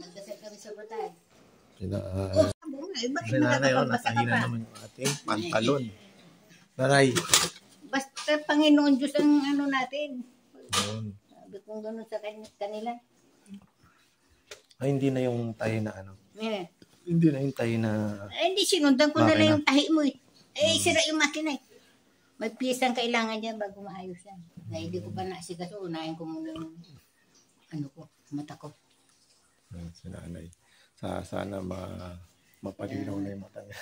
Nagdasal kami sa batay. Nanay, natahina naman yung ating pantalon. Nanay. Basta Panginoon Diyos ang ano natin. Yun. Sabi kong gano'n sa kanila. Ay, hindi na yung tayo na ano. Yeah. Hindi na yung tayo na... Ay, hindi, sinundan ko na lang yung tahi mo eh. Sira yung makina eh. May piyesang kailangan niya bago maayos yan. Na hindi ko pa naasikaso, unahin ko muna yung ano ko, mata ko. Si nanay. Sana mapalinaw na yung mata niya.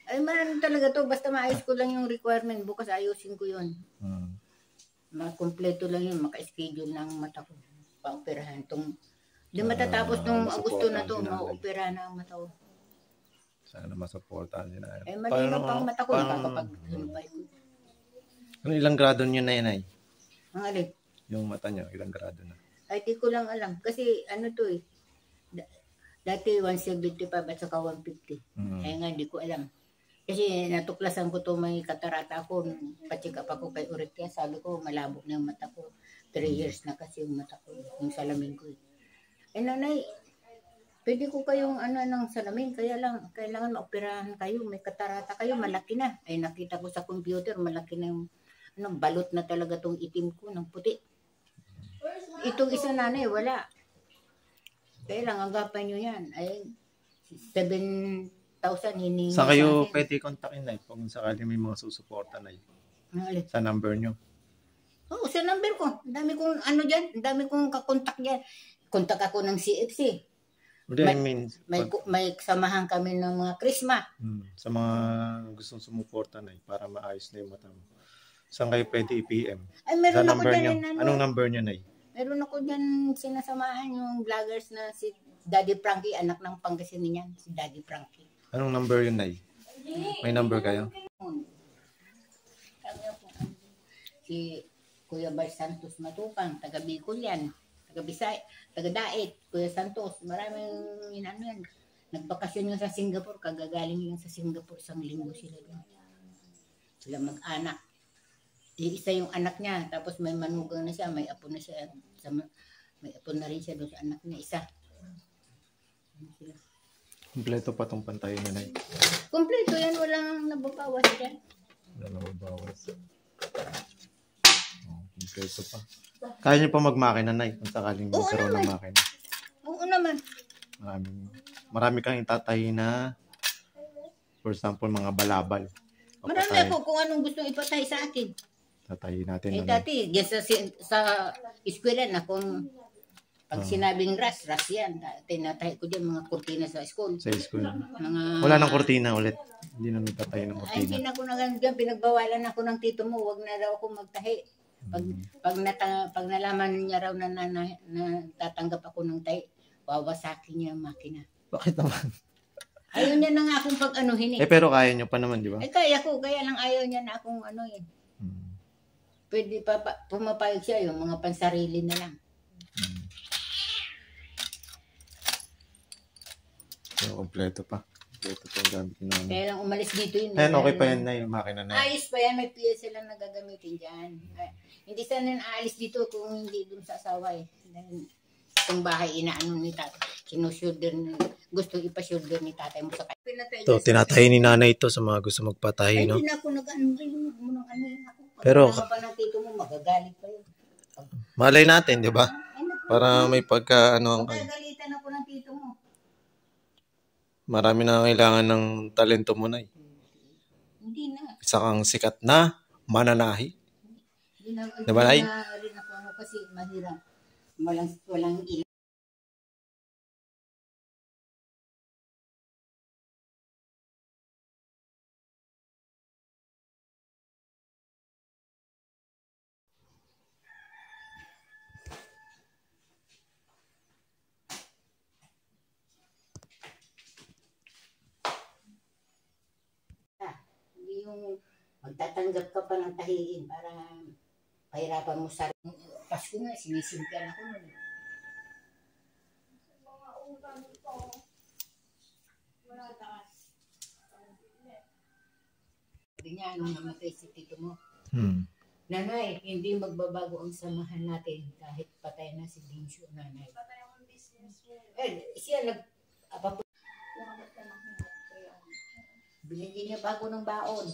Ay, maraming talaga to. Basta maayos ko lang yung requirement. Bukas ayusin ko yun. Makompleto lang yun. Maka-schedule ng mata ko. Pa-operahan. Di matatapos nung Agosto na to. Ma-operahan na ang mata ko. Sana masuportahan si nanay. Ay, malinaw pa ang mata ko. Nakakapag-hinupay ko. Ano ilang grado nyo na yun ay? Ang alin? Yung mata nyo, ilang grado na? Ay, di ko lang alam. Kasi ano to eh. Dati 175 at saka 150. Kaya nga, di ko alam. Kasi natuklasan ko to may katarata ako. Pa-check up ako kay Uritia. Sabi ko, malabo na yung mata ko. 3 years na kasi yung mata ko. Yung salamin ko eh. Eh nanay, pwede ko kayong ng salamin. Kaya lang, kailangan maoperahan kayo. May katarata kayo, malaki na. Ay nakita ko sa computer, malaki na yung balot na talaga tong itim ko ng puti. Itong isa nanay, wala. Kaya lang, agapan nyo yan. Ay, 7,000 hiningi. Saan kayo pwede kontakin na kung sakali may mga susuporta na sa number nyo? Oo, sa number ko. Ang dami kong dyan. Ang dami kong kakontak dyan. Kontak ako ng CFC. May samahan kami ng mga Krisma. Sa mga gustong sumuporta na para maayos na yung mata mo. Saan kayo pwede i-PM? Ay, meron sa ako number dyan. nyo? Anong number nyo na Meron ako dyan sinasamahan yung vloggers na si Daddy Frankie, anak ng Pangasinan, si Daddy Frankie. Anong number yun, Nay? May number kayo? Si Kuya Bar Santos Matupang, taga Bicol yan, taga Bisay, taga Daet, Kuya Santos, maraming yan. Nagbakasyon yun sa Singapore, kagagaling yun sa Singapore, 1 linggo sila doon. Sila mag-anak. Isa yung anak niya, tapos may manugang na siya, may apo na siya, may apo na rin siya doon sa anak niya, isa. Kompleto pa tong pantay na Nay. Kompleto yan, walang nababawas dyan. Walang nababawas. Kompleto pa. Kaya niyo pa magmakina, Nay, kung sakaling magkaroon ng makina. Oo naman. Marami kang itatay na, for example, mga balabal. Marami ako kung anong gustong ipatay sa akin. Tatayin natin. Dati, yan sa eskwela na kung pag sinabing ras yan. Tinatay ko dyan mga kurtina sa school. Sa school. Wala nang kurtina ulit. Hindi na nagtatay ng kurtina. Ay, hindi na ako dyan. Pinagbawalan ako ng tito mo. Huwag na daw ako magtahi. Pag nalaman niya raw na tatanggap ako ng tahi, wawasakin niya ang makina. Bakit naman? Ayaw niya na nga akong pag-anuhin eh. Pero kaya niyo pa naman, di ba? Kaya ko. Kaya lang ayaw niya na akong Pwede pa pumapayag siya yung mga pansarili na lang. So, kompleto pa. Kompleto pa ang gamit namin. Kaya lang umalis dito yun. Ayan, okay pa yan na yung makina na. Ayos pa yan. May piya sila na gagamitin dyan. Hindi sana aalis dito kung hindi dun sa asawa eh. Itong bahay inaano ni tatay. Sinushoulder ni, gusto ipa-shoulder ni tatay mo sa kanya. Ito, tinatahi ni nanay ito sa mga gusto magpatahi, no? Ay, hindi na ako nag-ano ako. Pero, pa ng tito mo, magagalit pa yun. Malay natin, di ba? Para may Magagalitan ako ng tito mo. Marami na kailangan ng talento mo na eh. Hindi na. Isa kang sikat na mananahi. Di ba, Nay? Rin ako kasi mahirap. Walang ilan. Yung magtatanggap ka pa ng tahiin para pahirapan mo sa Pasko nga, sinisimpian ako nun. Sabi niya, nung namatay si tito mo, Nanay, hindi magbabago ang samahan natin kahit patay na si Dinsyo, nanay. Siya binigyan niya bago ng baon.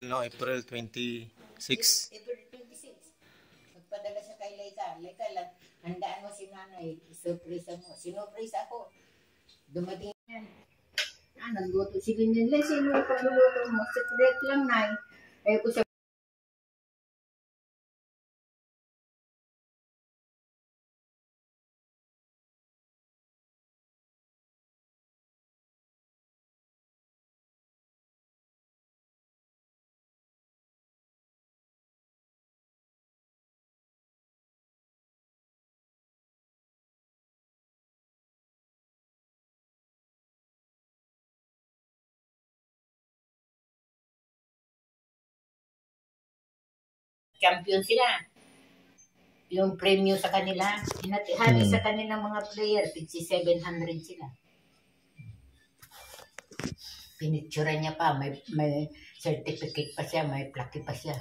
No, April 26. April 26. Nagpadala siya kay Laika. Laika lang, handaan mo si nanay. Surprise mo. Sinurprise ako. Dumating yan. Nagluto si Ganyan. Sino yung pagluluto mo? Secret lang, nay. Ayaw ko siya. Champion sila. Yung premium sa kanila, hinati-hati sa kanilang mga player, 700 sila. Pinicturean niya pa, may certificate pa siya, may plaque pa siya.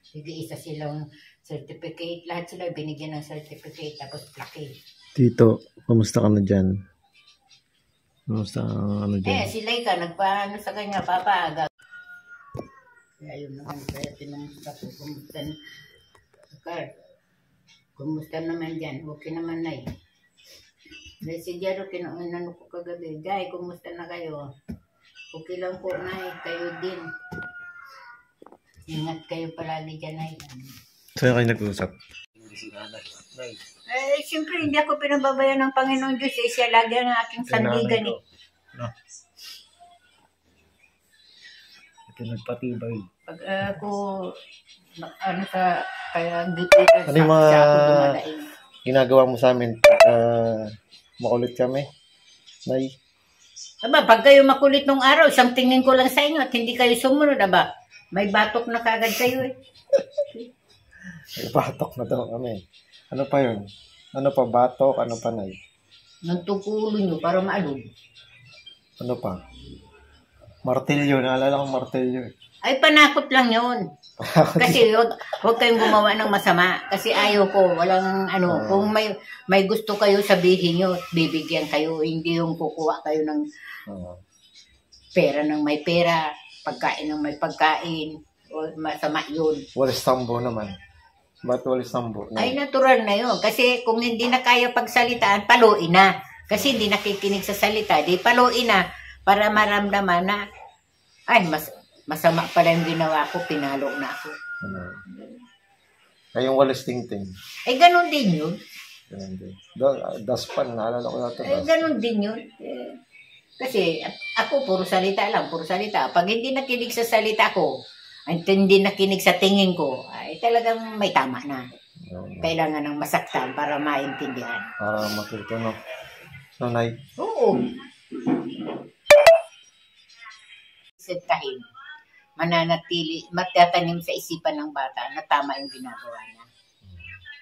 Sige, isa silang certificate, lahat sila binigyan ng certificate, tapos plaque. Tito, kamusta ka na dyan? Kamusta ano dyan? Si Laika, nagpaano sa kanya, Papa, kaya yun naman, kaya tinumusta ko, kumusta naman dyan, okay naman na eh. Dahil si Jaro, kinano ko kagabi, Jai, kumusta na kayo? Okay lang po, Nay, kayo din. Ingat kayo palagi dyan, Nay. Saan kayo nag-usap? Siyempre, hindi ako pinababayan ng Panginoon Diyos. Siya lagi ang aking sandigan eh. No. Nagpatibay. Pag ako, kaya gipitan ano yung mga ginagawa mo sa amin? Makulit kami? Nay? Aba, pag kayo makulit nung araw, isang tingin ko lang sa inyo at hindi kayo sumunod, aba, may batok na kagad kayo eh. May batok na daw kami. Ano pa yun? Ano pa? Batok? Ano pa, Nay? Nagtukulo nyo para maalog. Ano pa? Martilyo, naalala kong martilyo. Ay, panakot lang yun. Kasi huwag kayong gumawa ng masama. Kasi ayaw ko, walang ano, kung may gusto kayo sabihin nyo, bibigyan kayo. Hindi yung kukuha kayo ng pera ng may pera, pagkain ng may pagkain. O masama yun. Walis tambo naman. Ba't walis tambo? Ay, natural na yun. Kasi kung hindi na kaya pagsalitaan, paluin na. Kasi hindi nakikinig sa salita, di paluin na. Para maramdaman na, ay, masama pala yung ginawa ko, pinalo na ako. Ay, yung walis tingting. Ay, ganun din yun. Ganun din. Daspan, naalala ko natin. Ay, ganun din yun. Kasi ako, puro salita lang, puro salita. Pag hindi nakinig sa salita ko, at hindi nakinig sa tingin ko, ay talagang may tama na. Kailangan ng masaktan para maintindihan. Para matuto, no? Nanay? Oo. Sentahin, mananatili, matatanim sa isipan ng bata na tama yung ginagawa niya.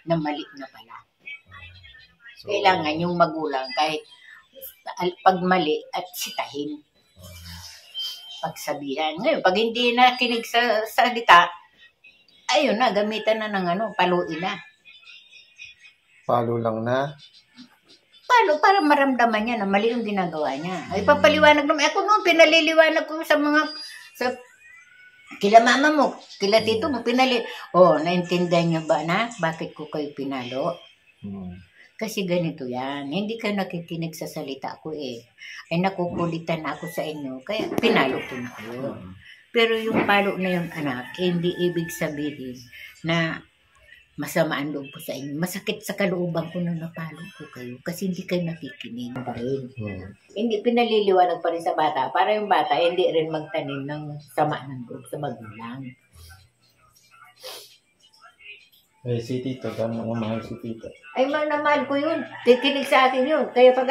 Na mali na pala. So, kailangan yung magulang kahit pag mali at sitahin. Pagsabihan. Ngayon, pag hindi nakinig sa salita, ayun na, gamitan na ng paluin na. Palo lang na? Palo, para maramdaman niya na mali yung ginagawa niya. Ay, papaliwanag naman. Ako noon, pinaliliwanag ko sa kila mama mo, kila tito mo, naintindihan niyo ba na bakit ko kayo pinalo? Kasi ganito yan. Hindi kayo nakikinig sa salita ko eh. Ay, nakukulitan ako sa inyo. Kaya pinalo ko na kayo. Pero yung palo na yung anak, hindi ibig sabihin na masama ang loob ko sa inyo. Masakit sa kalooban ko na napalo ko kayo kasi hindi kayo nakikinig pa rin. Hindi, pinaliliwanag pa rin sa bata para yung bata hindi rin magtanim ng sama ng loob sa magulang. Eh, si Tito, gano'n ang mahal si Tito? Ay, mahal ko yun. Tikinig sa akin yun. Kaya pag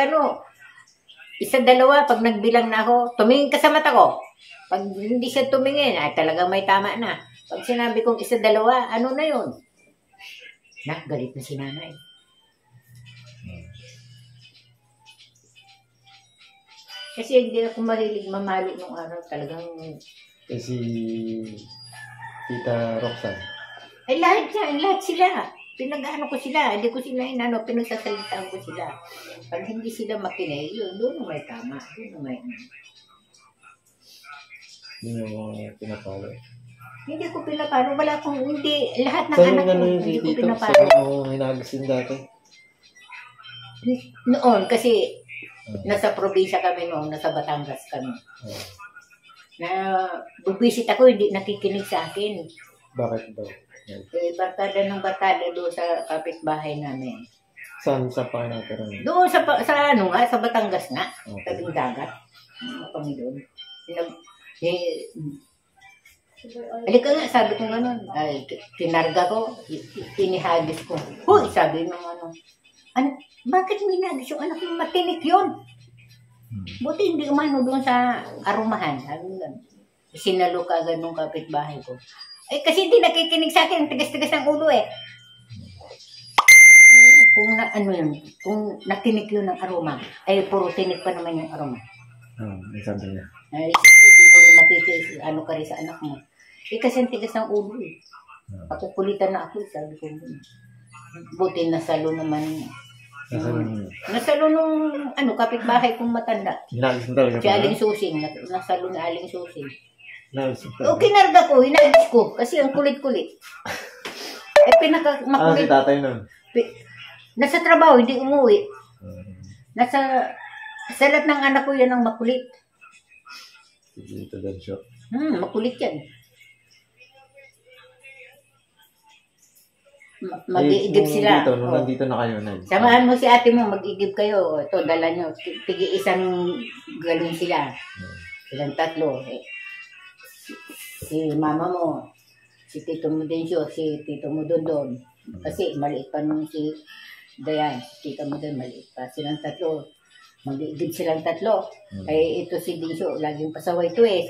isa, dalawa, pag nagbilang na ako, tumingin ka sa mata ko. Pag hindi siya tumingin, ay talagang may tama na. Pag sinabi kong isa, dalawa, ano na yun? Galit na si nanay. Kasi hindi ako mahilig mamalo nung araw. Talagang... Si Tita Roxanne. Ay, lahat sila. pinag-ano ko sila, hindi ko sila inano, pinagsasalitaan ko sila. Pag hindi sila makinig, yun, doon na may tama, doon na may... Hindi mo pinapalo. Hindi ko pinapalo, wala akong, hindi, lahat ng Saan anak yung ko, yung hindi ko dito? pinapalo. Saan mo hinagisin dati? Noon, kasi nasa probinsya kami noon, nasa Batangas kami. Na bubisit ako, hindi nakikinig sa akin. Bakit daw? Barkada ng barkada doon sa kapitbahay namin. Saan sa pangatira niyo? Doon sa ano nga, sa Batangas nga, Okay. tabing dagat. Ano kami doon? Halika nga, sabi ko gano'n. Ay, tinarga ko, inihagis ko. Huy, sabi nung ano, bakit may nagis yung anak yung matinik yun? Buti hindi umano doon sa arumahan. Sabi nga, sinalo ka agad nung kapitbahay ko. Eh, kasi hindi nakikinig sa akin, tigas-tigas ng ulo eh. Kung ano yun, kung nakinig yun ng aroma, ay puro tinik pa naman yung aroma. May sabi niya. Ay, hindi mo rin matitis, ano ka rin sa anak mo. Eh, kasi ang tigas ng ulo eh. Pakukulitan na ako, sabi ko. Buti nasalo naman. Nasalo nung ano, kapitbahay kong matanda. Hinagis mo talaga Si Aling Susing, nasalo na Aling Susing. Hinagis mo talaga. O, kinarga ko, hinagis ko, kasi ang kulit-kulit. Eh, Si makulit. tatay nun? Nasa trabaho, hindi umuwi. Sa lahat ng anak ko yan ang makulit. Dito din siya. Makulit yan. Mag-iigib sila. Dito, nung nandito na kayo na. Samahan mo si ate mo, mag-igib kayo. Ito, dala nyo. Tigi isang galon sila. Silang tatlo. Si mama mo, si Tito Mudencio, si Tito Mudondon. Kasi maliit pa nung si Dayan, si Tito Mudon, maliit pa. Silang tatlo. Mag-iigib silang tatlo. Kaya ito si Dincio, laging pasaway to eh.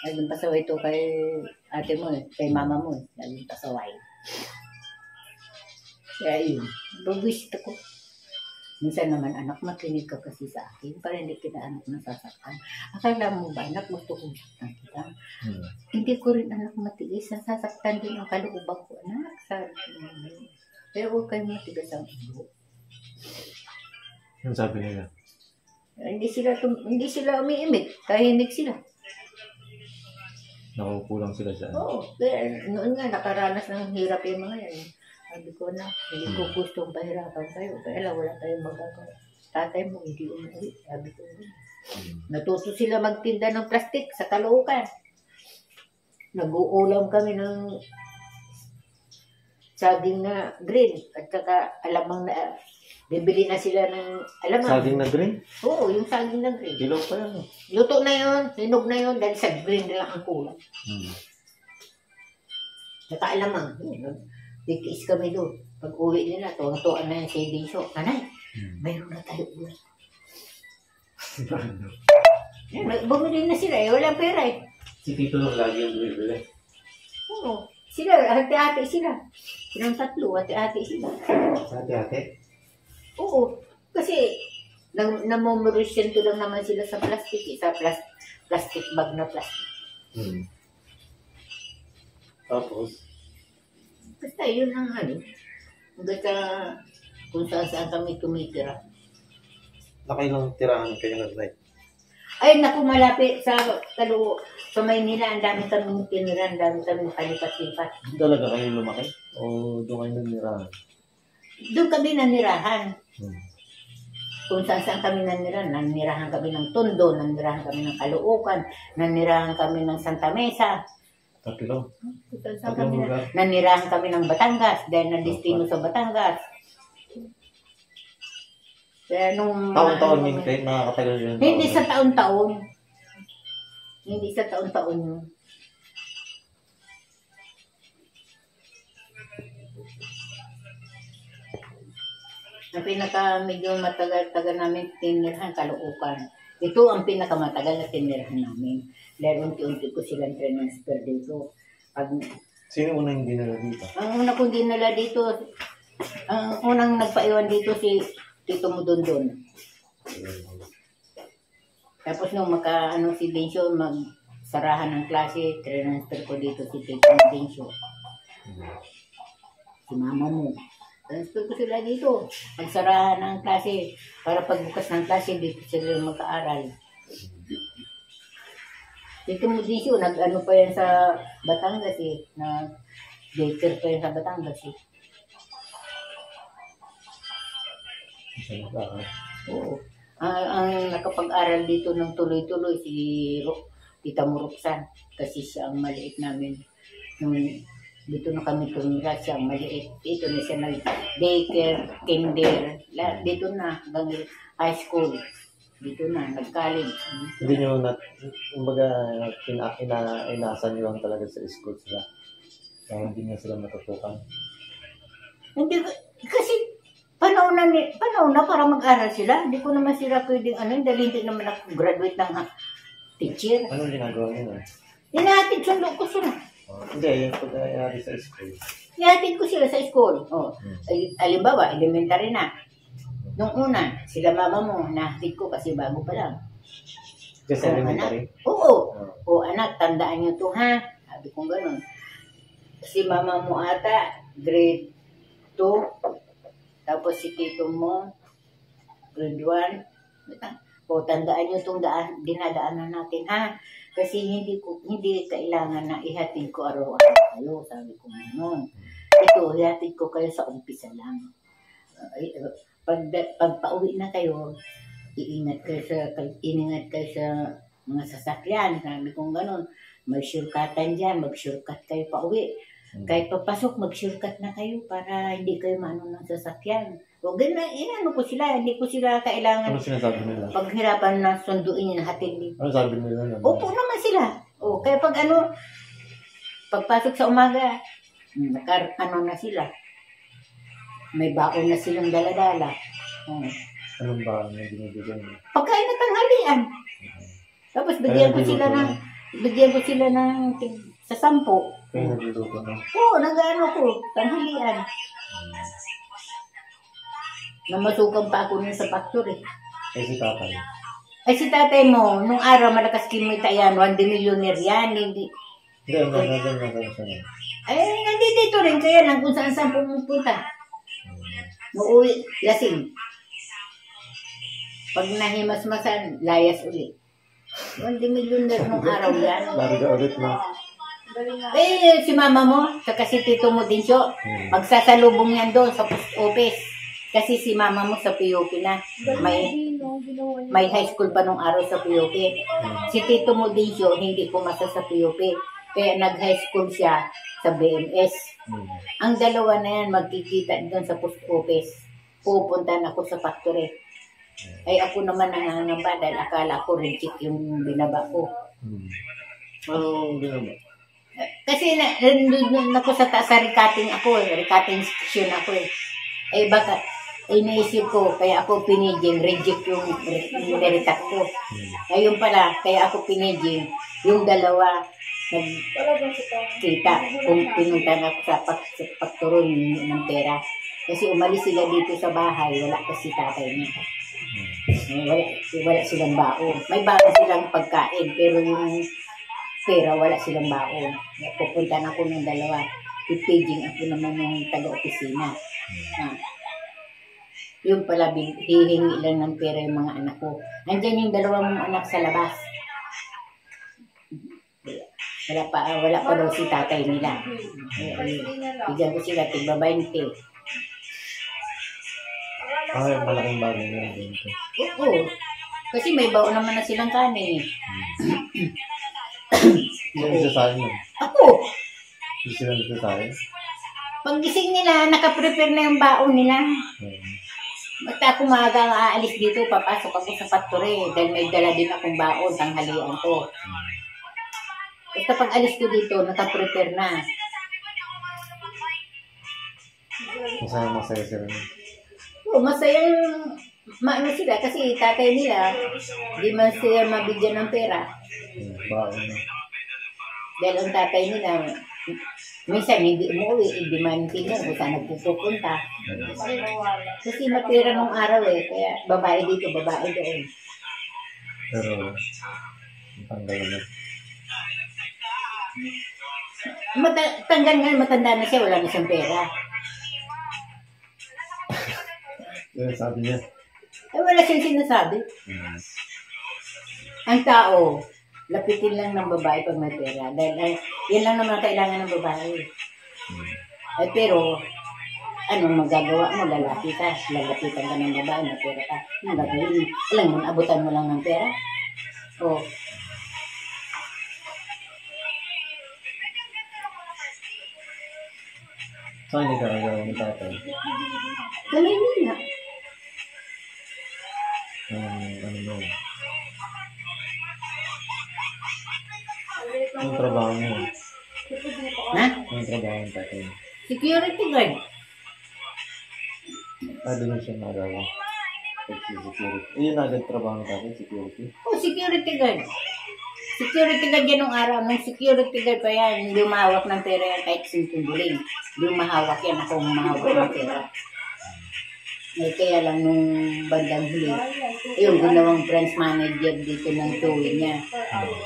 Laging pasaway to kay ate mo eh, kay mama mo eh. Laging pasaway. Kaya yun, babuisit ako. Minsan naman, anak, makinig ka kasi sa akin para hindi kita anak nasasaktan. Akala mo ba, anak, gusto kong saktan kita? Hindi ko rin anak matiis. Nasasaktan din ang kalooban ko, anak. Sabi ko naman. Pero huwag kayong matigas ang ulo. Yung sabi nila? Hindi sila umiimik. Tahimik sila. Nakaupo lang sila dyan. Oo. Kaya noon nga, nakaranas ng hirap yung mga yan. Sabi ko na, hindi ko gustong pahirapan kayo. Kaya lang, wala tayong magagawa. Tatay mo, hindi umuwi. Sabi ko na. Natuto sila magtinda ng plastik sa Caloocan. Nag-uulam kami ng saging na green. At saka alamang na, bibili na sila ng alamang. Saging na green? Oo, yung saging na green. Dilaw pa yan. Luto na yun, hinog na yun, dahil sa green na lang ang kulang. Saka alamang. Tikiis kami doon. Pag uwi nila, tuwang-tuwaan na yung si Dincio. Nanay, mayroon na tayo uwi. Bumili na sila eh, walang pera eh. Si Tito lang lagi yung bumibili. Oo, sila, hati-hati sila. Silang tatlo, hati-hati sila. Hati-hati? Oo, kasi namomorisyon ko lang naman sila sa plastic eh, sa plastic bag na plastic. Tapos? Basta yun ang ano, basta kung saan kami tumitira. Nakailang tirahan kayo ng night? Ay, naku, malapit sa Maynila, ang dami kami tinira, ang dami kami palipat-lipat. Talaga kayo lumaki? O doon kayo nanirahan? Doon kami nanirahan. Kung saan kami nanirahan kami ng Tondo, nanirahan kami ng Caloocan, nanirahan kami ng Santa Mesa. Tatlo? Nanirahan kami ng Batangas, dahil na-destino sa Batangas. Kaya nung... Taon-taon yun kayo nakakatagal yun? Hindi sa taon-taon. Hindi sa taon-taon yun. Ang medyo matagal-tagal namin tinirahan, Caloocan. Ito ang pinakamatagal na tinirahan namin. Dahil unti-unti ko silang transfer dito. Sino unang dinala dito? Ang una kong dinala dito, ang unang nagpaiwan dito si Tito Mudondon. Tapos nung si Dencio, magsarahan ng klase, transfer ko dito si Tito Dencio. Si mama mo. Transfer ko sila dito. Pagsara ng klase, para pagbukas ng klase, dito sila mag-aaral. Dito mo dito, nag-ano pa yan sa Batangas eh. Nag-daycare pa yan sa Batangas eh. Oo. Ang nakapag-aral dito ng tuloy-tuloy si Tita Muruksan. Kasi siya ang maliit namin. Nung dito na kami tumira, siya ang maliit. Dito na siya nag-daycare, kinder. Dito na, hanggang high school. Dito na, nag-college. Hindi nyo kumbaga, inasan nyo lang talaga sa school sila. Kaya hindi nyo sila matutukan. Hindi, kasi panahon na para mag-aral sila. Hindi ko naman sila pwedeng dahil hindi naman ako graduate ng teacher. Anong ginagawa nyo? Hinahatid sundo ko sila. Hindi, yung pag-ayari sa school. Hinahatid ko sila sa school. Alimbawa, elementary na. Nung una, sila mama mo, nahatid ko kasi bago pa lang. Kasi elementary? Oo. O anak, tandaan nyo to ha. Sabi kong ganun. Si mama mo ata, grade 2. Tapos si tito mo, grade 1. O tandaan nyo itong dinadaanan natin ha. Kasi hindi kailangan na ihatid ko araw-araw kayo. Sabi ko ganun. Ito, ihatid ko kayo sa umpisa lang. Pag pauwi na kayo, iingat kayo sa mga sasakyan. Sabi kong ganun. May shortcutan dyan, mag-shortcut kayo pauwi. Kahit papasok, mag-shortcut na kayo para hindi kayo maano ng sasakyan. O ganun, inano ko sila, hindi ko sila kailangan. Ano sinasabi nila? Paghirapan na sunduin yung hatid dito. Ano sabi nila? Opo naman sila. Kaya pagpasok sa umaga, na sila. May baon na silang dala-dala. Anong baon na binibigyan niyo? Pagkain na tanghalian. Tapos bigyan ko sila ng sa 10. Kaya nagluluto na? Oo, nag-ano ko, tanghalian. Namasukan pa ako nun sa factory. Si tatay? Si tatay mo, nung araw malakas kimita yan, 1 millionaire yan, hindi. Hindi, nandun siya. Nandito rin, kaya lang kung saan pumupunta. Uuwi, lasing. Pag nahimas-masan, layas ulit. 1 millionaire nung araw yan. Larga ulit na. Si mama mo, saka si tito mo din siya, magsasalubong yan doon sa post office. Kasi si mama mo sa POP na. May high school pa nung araw sa POP. Si tito mo din siya, hindi pumasa sa POP. Kaya nag-high school siya sa BMS. Ang dalawa na yan, magkikita doon sa post office. Pupunta na ako sa factory. Ay ako naman nangangamba dahil akala ko reject yung binaba ko. Anong binaba? Kasi nandun ako sa taas sa recutting ako recutting section ako baka naisip ko, kaya ako piniging, reject yung nirecut ko. Ngayon pala, kaya ako piniging, yung dalawa, nagkita kung pinuntan ako sa pagturon ng pera. Kasi umalis sila dito sa bahay, wala kasi tatay niya. Wala silang baon. May baon silang pagkain, pero yung pera, wala silang baon. Pupuntan ako ng dalawa. Ipaging ako naman ng taga-opisina. Yung pala, hihingi lang ng pera yung mga anak ko. Nandyan yung dalawang anak sa labas. Wala pa daw si tatay nila. Bigyan ko sila, tigba 20. Malaking bagay na yun. Oo. Kasi may baon naman na silang kanin. Sino nagsasahin mo? Ako. Sino nagsasahin? Pag gising nila, nakaprepare na yung baon nila. Basta ako maagang aalis dito, papasok ako sa factory dahil may dala din akong baon, tanghalian ko. Basta pag alis ko dito, nakaprepare na. Masaya sila. Oo, masayang maano sila kasi tatay nila, di man sila mabigyan ng pera. Baon na. Dahil ang tatay nila, minsan hindi umuwi, hindi man tingnan kung saan nagpupunta. Kasi matira nung araw kaya babae dito, babae doon. Pero, tanggal na. Matanda na siya, wala na siyang pera. Yun ang sabi niya. Eh, wala siyang sinasabi. Ang tao, lapitin lang ng babae pag may pera. Dahil yan lang naman kailangan ng babae. Eh, pero, anong magagawa mo? Lalaki ka. Lalapitan ka ng babae, may pera ka. Anong gagawin? Alam mo, abutan mo lang ng pera. O, Saan hindi ka nagagawa ng tatay? gawin nila. Ano mo? Anong trabaho mo? Ha? Anong trabaho ng tatay? Security guard. Doon siya nagawa. Security. Yun agad trabaho ng tatay, security. Oh, security guard. Security guard yan nung araw. Nung security guard pa yan, hindi umahawak ng pera yan kahit sintumbuling. Hindi umahawak yan. Ako umahawak ng pera. Eh, kaya lang nung bandang huli, yung ginawang branch manager dito ng towing niya.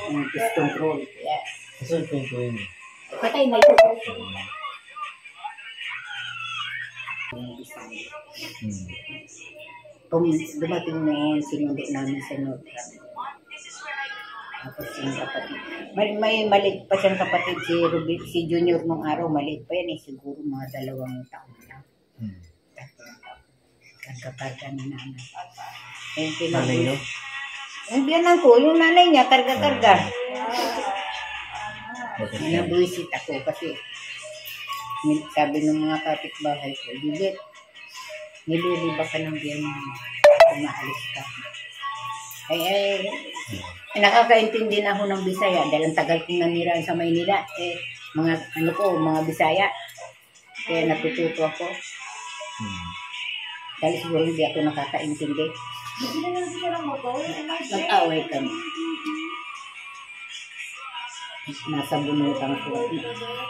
Yung pest control. Kaya, Kasi yung pintuin niya. patay na ito. Dumating noon, sinundo namin sa Northern. Tapos yung kapatid. May maliit pa siyang kapatid si Junior nung araw. Maliit pa yan eh. Siguro mga 2 taon na. Karga-karga ni nanay. Nanay niyo? Yung biyanan ko, yung nanay niya, karga-karga. Nabuisit ako kasi sabi ng mga kapitbahay ko, Bibit, nililiba ka ng biyanan mo. Umaalis ka. Ay, nakakaintindi na ako ng Bisaya dahil ang tagal kong nanirahan sa Maynila. Eh, mga Bisaya. Kaya natututo ako. Dahil siguro hindi ako nakakaintindi. Nag-away kami. Nasa bunutan ko.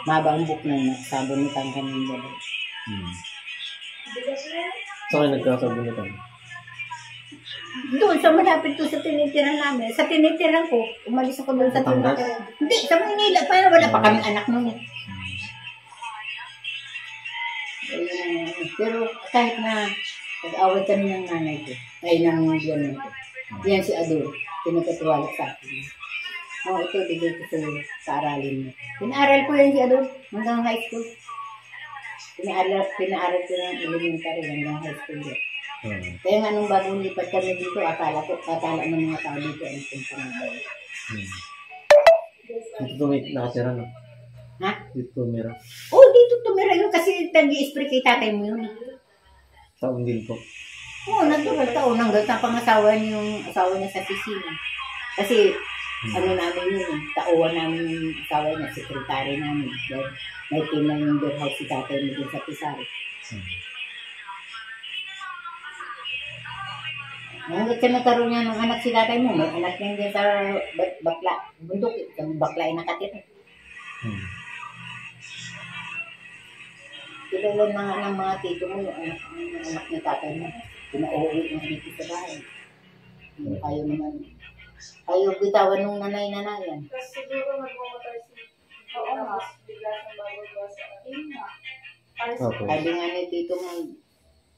Mabambok na nasa bunutan kami nila. Saan kayo nagkasabunutan? Doon, sa malapit to sa tinitiran namin. Sa tinitiran ko, umalis ako doon sa tinitiran. Hindi, sa Manila. Para wala pa kami anak nun. Pero kahit na nag-away kami ng nanay ko, ay ng biyanan ko. Yan si Adol, pinagkatiwala sa akin. Ito, bigay ko sa aralin mo. Pinaaral ko yan si Adol, hanggang high school. Pinaaral ko ng elementary hanggang high school yan. Kaya nga nung bagong lipat kami dito, akala ng mga tao dito ang punta ng bayan. Dito nakatira no? Ha? Dito tumira. Oh, dito tumira yun kasi nag-i-spray kay tatay mo yun. Sa undil ko. Oo, natural taon hanggang sa pangasawa niya yung asawa niya sa Sicily. Kasi ano namin yun, tauhan namin yung asawa niya, sekretary namin. Dahil may team na yung warehouse si tatay mo dun sa Pisari. Hanggang sa nagkaroon niya ng anak si tatay mo, may anak niya dyan sa bakla. Bundok, yung bakla ay nakatira. Kilala na nga ng mga tito mo, yung anak ni tatay mo. Pinauwi ng dito sa bahay. Ayaw naman. Ayaw bitawan nung nanay-nanayan. Kasi siguro magmamotor si oo nga, bigla siyang bago sa akin nga. Okay. Sabi nga ni tito mo,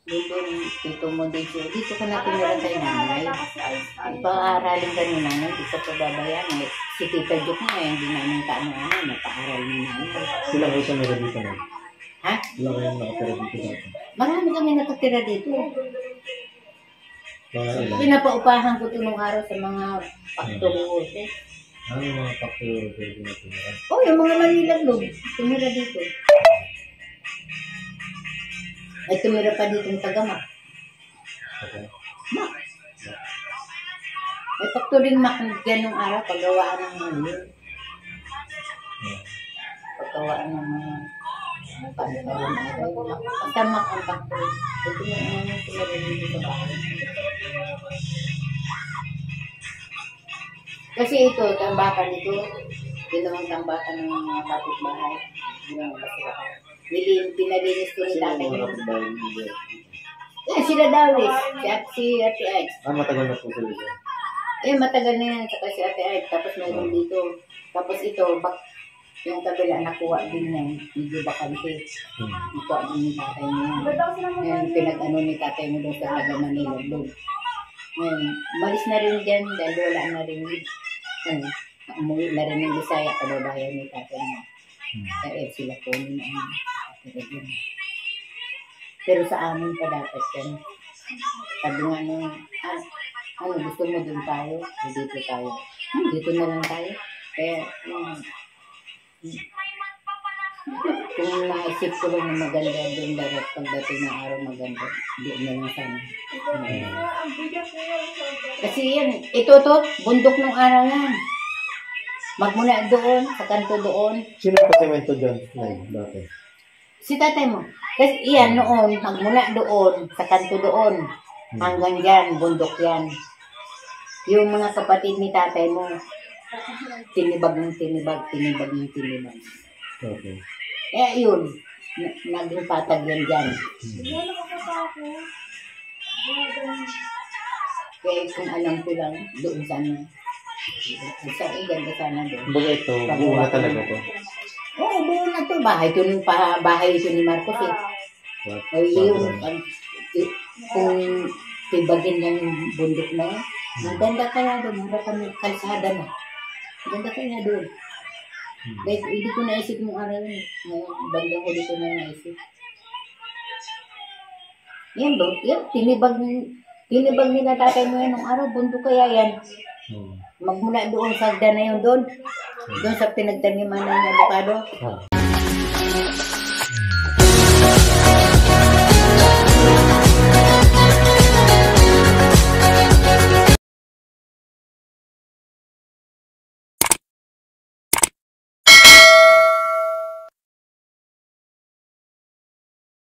tito mo dito ka na tumira kay nanay. Pag-aaralin ka ni nanay, di ka pababayan. Si Tita Juk nga, hindi namin kaano-ano, napaaral ni nanay. Sila kayo sa meron dito na? Ha? Sila kayo nakatira dito dati? Marami kami nakatira dito. Mga ilan? Pinapaupahan ko ito nung araw sa mga factory workers. Ano yung mga factory dito na tumira? Oh, yung mga Manilaglo, tumira dito. Ay, tumira pa dito yung Tagamak. Okay. Mak. May factory Mak dyan nung araw, paggawaan ng mga yun. Paggawaan ng mga pagkawaan ng araw. Basta Mak ang factory. Ito yung mga tumira dito sa bahay. Kasi ito, tambakan ito, ginawang tambakan ng mga kapitbahay. Ginawang basurahan. Pinalinis ko ni tatay Sino niya. mga kapitbahay dito? Sila Dawis, si Ate Aix. Matagal na po sila dyan. Matagal na yan, saka si Ate Aix. Tapos mayroon dito. Tapos ito, Yung kabila nakuha din yan, medyo bakante. Nakuha din ni tatay mo yan. Ba't daw sila Ngayon, pinag-ano ni tatay mo doon sa Taga Manila doon. Ngayon, malis na rin dyan dahil wala na rin. Ano, umuwi na rin ng Bisaya, kababayan ni tatay mo. Kaya sila po ni pero sa amin pa dapat yan. Sabi nga nung, ano, gusto mo dun tayo? Dito tayo. Dito na lang tayo. Kaya, kung naisip ko lang na maganda doon dapat pagdating ng araw maganda, doon na lang sana. ang bigat na yun. Kasi yan, ito to, bundok ng araw yan. Magmula doon, sa kanto doon. Sino ang pasimento dyan? Nay, dati. Si tatay mo. Kasi iyan noon, magmula doon, sa kanto doon, hanggang dyan, bundok yan. Yung mga kapatid ni tatay mo, tinibag ng tinibag, tinibag ng tinibag. Okay. Eh yun, naging patag yan dyan. Wala nakakasa ako. Kaya kung alam ko lang, doon sana. Sa ganda sana doon. Kumbaga ito, buo na talaga to. Oo, buo na to. Bahay ito ni Marcos eh. O yun, kung tibagin lang yung bundok na yun, ang ganda kaya doon, mura kami kalsada na. Ang ganda kaya doon. Dahil hindi ko naisip mong araw yun. Ngayon, bandang huli ko na naisip. Yan doon, yan, tinibag nila tatay mo yan nung araw, bundok kaya yan. Magmula doon sa hagdan na yun doon. Doon sa pinagtaniman ng avocado.